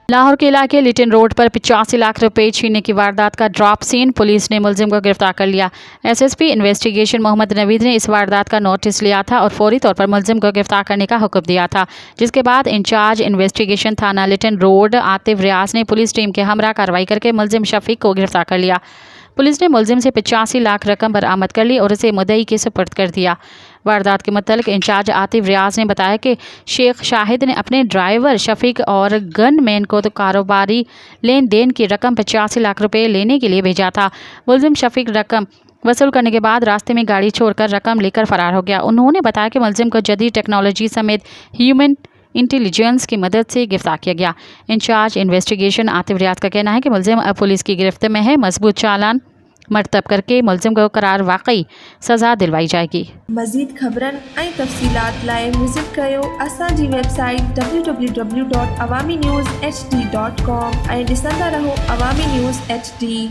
लाहौर के इलाके Latin road पर 85 लाख रुपए छीनने की वारदात का ड्रॉप सीन, पुलिस ने मुलजिम को गिरफ्तार कर लिया। एसएसपी इन्वेस्टिगेशन मोहम्मद नवीद ने इस वारदात का नोटिस लिया था और फौरी तौर पर मुलजिम को गिरफ्तार करने का हुक्म दिया था, जिसके बाद इंचार्ज इन्वेस्टिगेशन थाना लिटिन रोड आतिफ रियाज ने पुलिस टीम के हमरा कार्रवाई करके मुलजिम शफीक को गिरफ्तार कर लिया। पुलिस ने मुलजिम से 85 लाख रकम बरामद कर ली और उसे मुद्दई के सुपुर्द कर दिया। वारदात के मुतल्लिक इंचार्ज आतिफ रियाज ने बताया कि शेख शाहिद ने अपने ड्राइवर शफीक और गनमैन को तो कारोबारी लेन देन की रकम 85 लाख रुपए लेने के लिए भेजा था। मुलजिम शफीक रकम वसूल करने के बाद रास्ते में गाड़ी छोड़कर रकम लेकर फरार हो गया। उन्होंने बताया कि मुलजिम को जदीद टेक्नोलॉजी समेत ह्यूमन इंटेलिजेंस की मदद से गिरफ्तार किया गया। इंचार्ज इन्वेस्टिगेशन आतिफ रियाज का कहना है कि मुलजिम अब पुलिस की गिरफ्त में है। मजबूत चालान मरतब करके मुलजिम को करार वाकई सज़ा दिलवाई जाएगी। मज़ीद ख़बरन ऐं तफ़सीलात लाइ विज़िट कयो असांजी वेबसाइट www.awamiNewsHD.com ऐं ॾिसंदा रहो अवामी न्यूज़ HD।